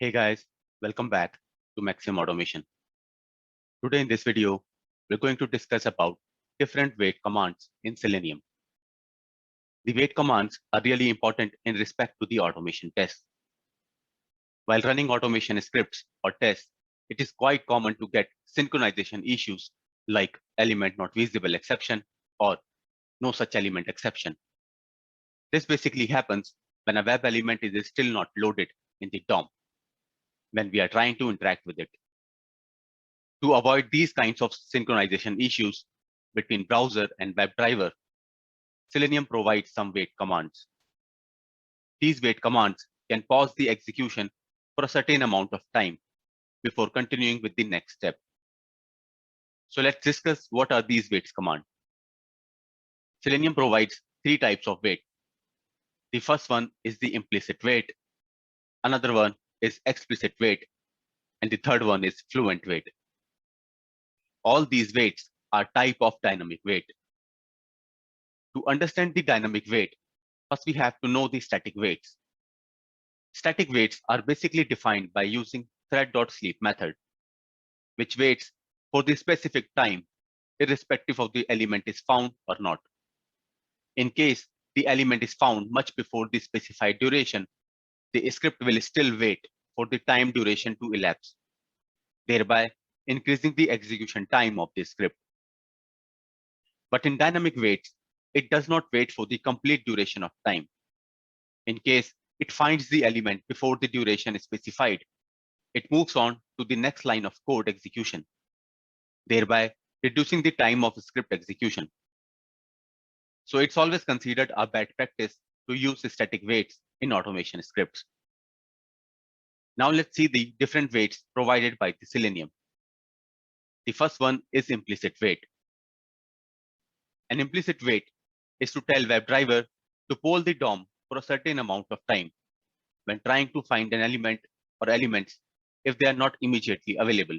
Hey guys, welcome back to Maximum Automation. Today in this video, we're going to discuss about different wait commands in Selenium. The wait commands are really important in respect to the automation tests. While running automation scripts or tests, it is quite common to get synchronization issues like element not visible exception or no such element exception. This basically happens when a web element is still not loaded in the DOM when we are trying to interact with it. To avoid these kinds of synchronization issues between browser and WebDriver, Selenium provides some wait commands. These wait commands can pause the execution for a certain amount of time before continuing with the next step. So let's discuss what are these waits commands. Selenium provides three types of wait. The first one is the implicit wait, another one is explicit wait, and the third one is fluent wait. All these waits are type of dynamic wait. To understand the dynamic wait, first we have to know the static waits. Static waits are basically defined by using thread.sleep method, which waits for the specific time, irrespective of the element is found or not. In case the element is found much before the specified duration, the script will still wait for the time duration to elapse, thereby increasing the execution time of the script. But in dynamic waits, it does not wait for the complete duration of time. In case it finds the element before the duration is specified, it moves on to the next line of code execution, thereby reducing the time of script execution. So it's always considered a bad practice to use static waits in automation scripts. Now let's see the different waits provided by the Selenium. The first one is implicit wait. An implicit wait is to tell WebDriver to poll the DOM for a certain amount of time when trying to find an element or elements if they are not immediately available.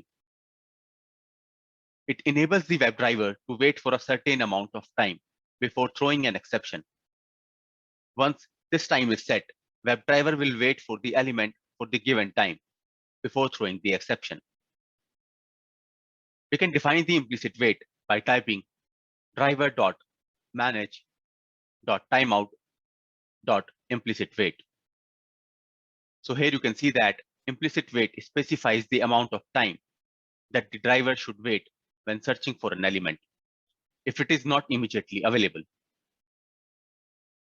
It enables the WebDriver to wait for a certain amount of time before throwing an exception. Once this time is set, WebDriver will wait for the element for the given time before throwing the exception. We can define the implicit wait by typing driver.manage.timeout.implicit wait. So here you can see that implicit wait specifies the amount of time that the driver should wait when searching for an element if it is not immediately available.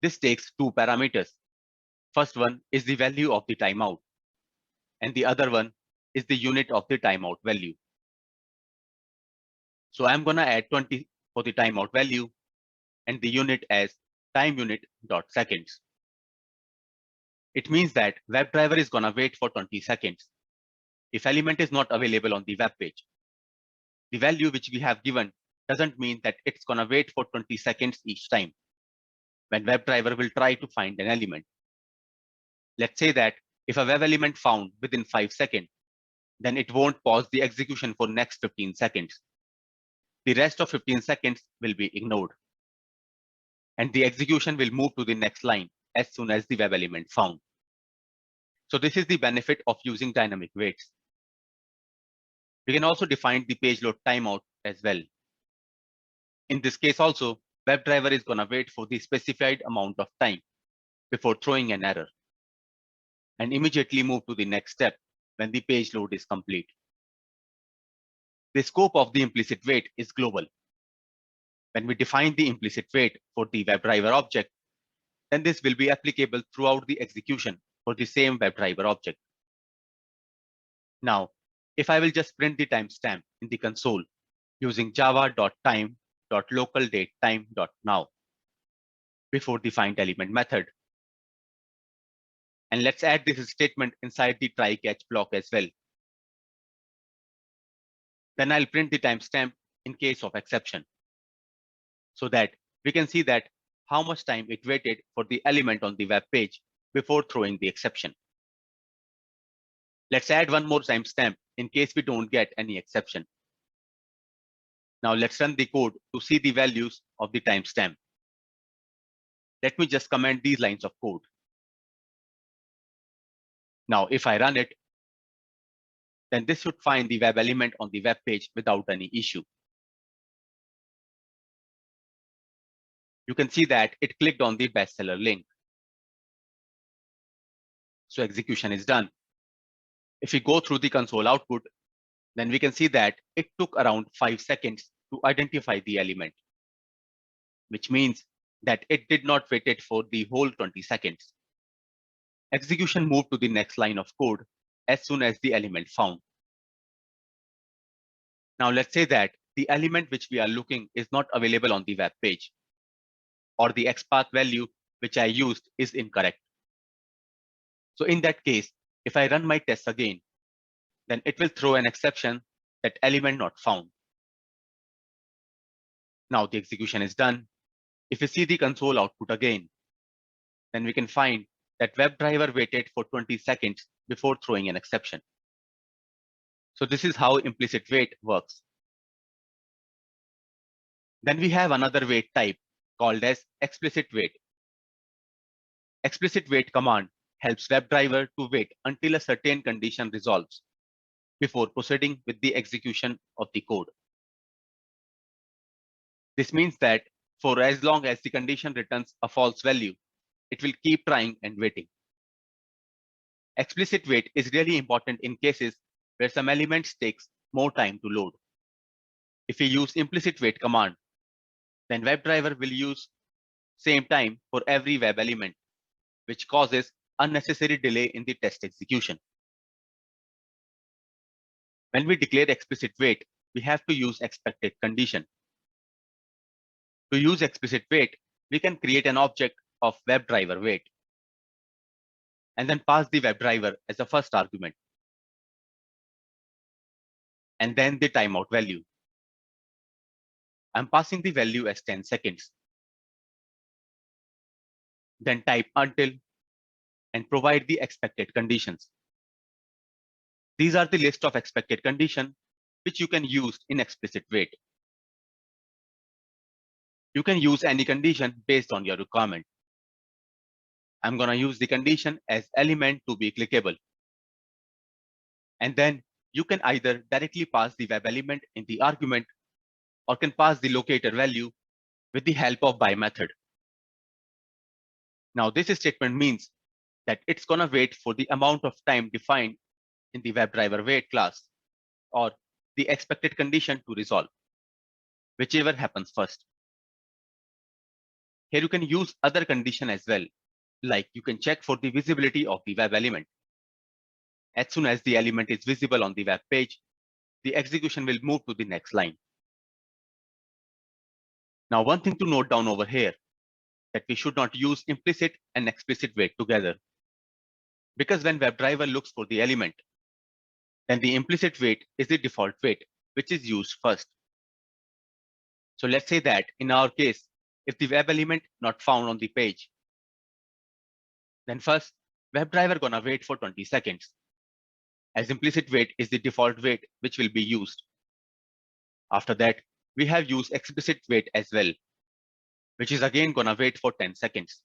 This takes two parameters. First one is the value of the timeout, and the other one is the unit of the timeout value. So I'm going to add 20 for the timeout value and the unit as time unit dot seconds. It means that WebDriver is going to wait for 20 seconds if element is not available on the web page. The value which we have given doesn't mean that it's going to wait for 20 seconds each time when WebDriver will try to find an element. Let's say that if a web element found within 5 seconds, then it won't pause the execution for next 15 seconds. The rest of 15 seconds will be ignored, and the execution will move to the next line as soon as the web element found. So this is the benefit of using dynamic waits. We can also define the page load timeout as well. In this case also, WebDriver is going to wait for the specified amount of time before throwing an error and immediately move to the next step when the page load is complete. The scope of the implicit wait is global. When we define the implicit wait for the WebDriver object, then this will be applicable throughout the execution for the same WebDriver object. Now, if I will just print the timestamp in the console using java.time.localDateTime.now before the find element method, and let's add this statement inside the try catch block as well. Then I'll print the timestamp in case of exception so that we can see that how much time it waited for the element on the web page before throwing the exception. Let's add one more timestamp in case we don't get any exception. Now let's run the code to see the values of the timestamp. Let me just comment these lines of code. Now, if I run it, then this should find the web element on the web page without any issue. You can see that it clicked on the bestseller link. So execution is done. If we go through the console output, then we can see that it took around 5 seconds to identify the element, which means that it did not wait it for the whole 20 seconds. Execution moved to the next line of code as soon as the element found. Now let's say that the element which we are looking is not available on the web page, or the XPath value which I used is incorrect. So in that case, if I run my test again, then it will throw an exception that element not found. Now the execution is done. If we see the console output again, then we can find that WebDriver waited for 20 seconds before throwing an exception. So this is how implicit wait works. Then we have another wait type called as explicit wait. Explicit wait command helps WebDriver to wait until a certain condition resolves before proceeding with the execution of the code. This means that for as long as the condition returns a false value, it will keep trying and waiting. Explicit wait is really important in cases where some elements takes more time to load. If we use implicit wait command, then WebDriver will use same time for every web element, which causes unnecessary delay in the test execution. When we declare explicit wait, we have to use expected condition. To use explicit wait, we can create an object of WebDriver wait and then pass the WebDriver as a first argument, and then the timeout value. I'm passing the value as 10 seconds. Then type until and provide the expected conditions. These are the list of expected conditions which you can use in explicit wait. You can use any condition based on your requirement. I'm going to use the condition as element to be clickable. And then you can either directly pass the web element in the argument or can pass the locator value with the help of by method. Now this statement means that it's going to wait for the amount of time defined in the WebDriver wait class or the expected condition to resolve, whichever happens first. Here you can use other condition as well, like you can check for the visibility of the web element. As soon as the element is visible on the web page, the execution will move to the next line. Now, one thing to note down over here, that we should not use implicit and explicit wait together. Because when WebDriver looks for the element, then the implicit wait is the default wait, which is used first. So let's say that in our case, if the web element not found on the page, then first WebDriver gonna wait for 20 seconds, as implicit wait is the default wait which will be used. After that, we have used explicit wait as well, which is again gonna wait for 10 seconds.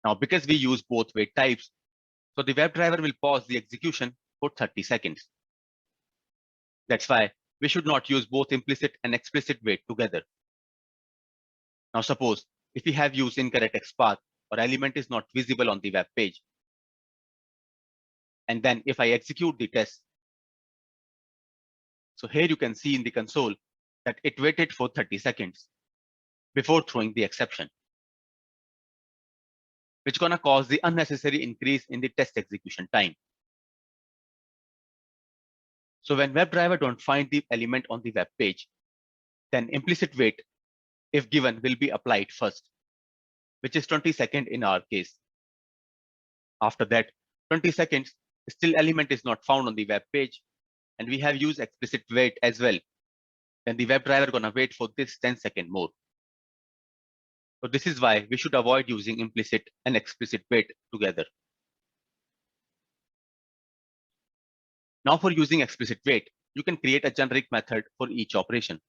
Now, because we use both wait types, so the WebDriver will pause the execution for 30 seconds. That's why we should not use both implicit and explicit wait together. Now, suppose if we have used incorrect XPath or element is not visible on the web page, and then if I execute the test, so here you can see in the console that it waited for 30 seconds before throwing the exception, which gonna cause the unnecessary increase in the test execution time. So when WebDriver don't find the element on the web page, then implicit wait, if given, will be applied first, which is 20 seconds in our case. After that, 20 seconds, still element is not found on the web page, and we have used explicit wait as well. Then the WebDriver gonna wait for this 10 seconds more. So this is why we should avoid using implicit and explicit wait together. Now for using explicit wait, you can create a generic method for each operation,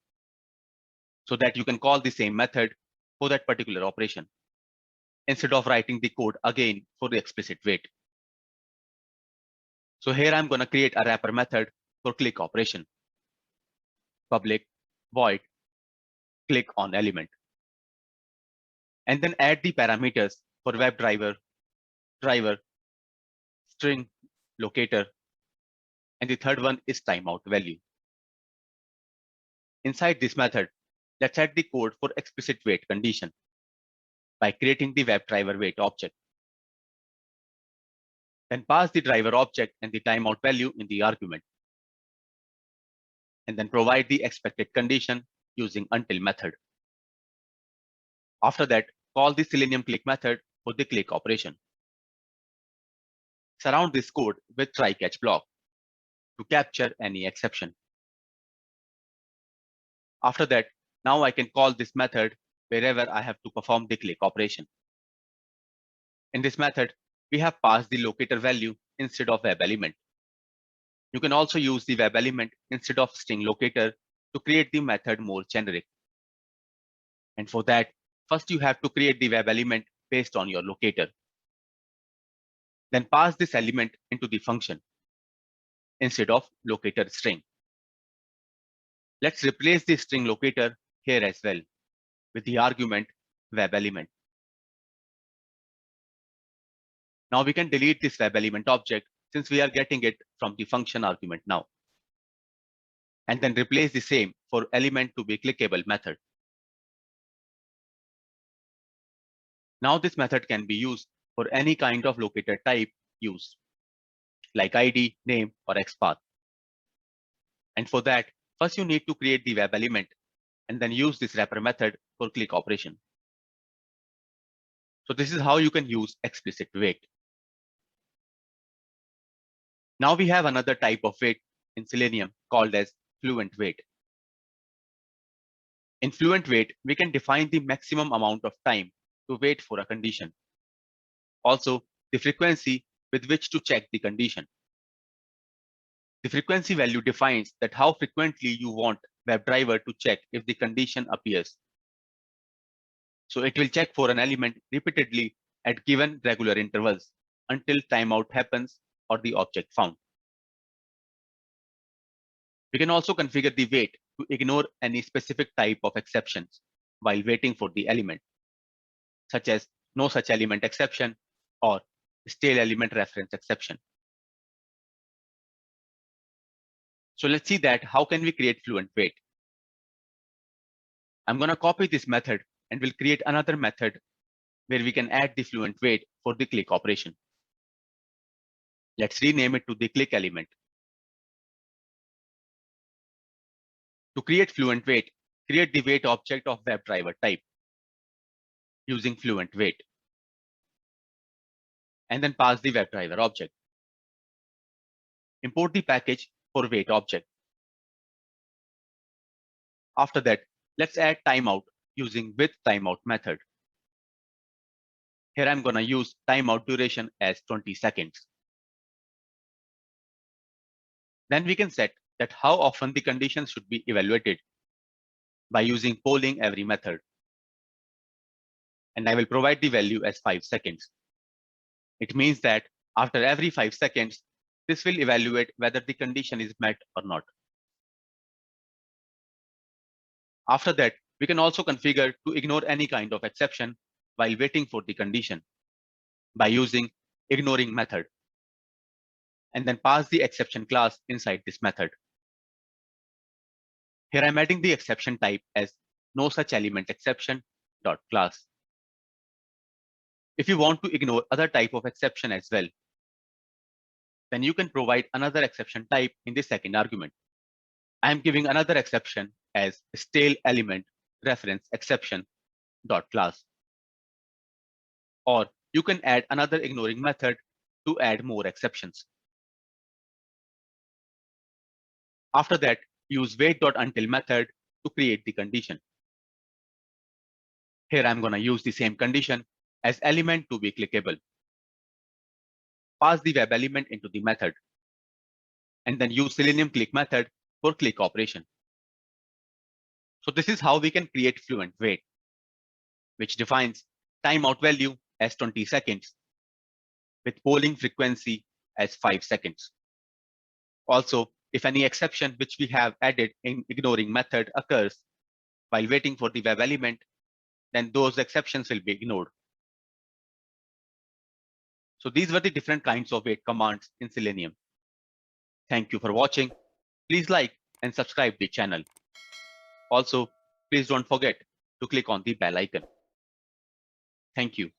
so that you can call the same method for that particular operation, instead of writing the code again for the explicit wait. So here I'm going to create a wrapper method for click operation. Public void click on element. And then add the parameters for WebDriver, driver, string, locator, and the third one is timeout value. Inside this method, let's add the code for explicit wait condition by creating the WebDriver wait object. Then pass the driver object and the timeout value in the argument. And then provide the expected condition using until method. After that, call the Selenium click method for the click operation. Surround this code with try catch block to capture any exception. After that, now I can call this method wherever I have to perform the click operation. In this method, we have passed the locator value instead of web element. You can also use the web element instead of string locator to create the method more generic. And for that, first you have to create the web element based on your locator. Then pass this element into the function instead of locator string. Let's replace the string locator here as well with the argument web element. Now we can delete this web element object since we are getting it from the function argument now. And then replace the same for element to be clickable method. Now this method can be used for any kind of locator type used, like ID, name, or XPath. And for that, first you need to create the web element and then use this wrapper method for click operation. So this is how you can use explicit wait. Now we have another type of wait in Selenium called as fluent wait. In fluent wait, we can define the maximum amount of time to wait for a condition. Also, the frequency with which to check the condition. The frequency value defines that how frequently you want WebDriver to check if the condition appears. So it will check for an element repeatedly at given regular intervals until timeout happens or the object found. We can also configure the wait to ignore any specific type of exceptions while waiting for the element, such as no such element exception or stale element reference exception. So let's see that how can we create fluent wait. I'm going to copy this method and we'll create another method where we can add the fluent wait for the click operation. Let's rename it to the click element. To create fluent wait, create the wait object of WebDriver type using fluent wait. And then pass the WebDriver object. Import the package for wait object. After that, let's add timeout using with timeout method. Here I'm going to use timeout duration as 20 seconds. Then we can set that how often the conditions should be evaluated by using polling every method. And I will provide the value as 5 seconds. It means that after every 5 seconds, this will evaluate whether the condition is met or not. After that, we can also configure to ignore any kind of exception while waiting for the condition by using ignoring method. And then pass the exception class inside this method. Here I'm adding the exception type as no such element exception dot class. If you want to ignore other type of exception as well, then you can provide another exception type in the second argument. I am giving another exception as stale element reference exception dot class. Or you can add another ignoring method to add more exceptions. After that, use wait.until method to create the condition. Here I'm going to use the same condition as element to be clickable. Pass the web element into the method. And then use Selenium click method for click operation. So this is how we can create fluent wait, which defines timeout value as 20 seconds with polling frequency as 5 seconds. Also, if any exception which we have added in ignoring method occurs while waiting for the web element, then those exceptions will be ignored. So these were the different kinds of wait commands in Selenium. Thank you for watching. Please like and subscribe the channel. Also, please don't forget to click on the bell icon. Thank you.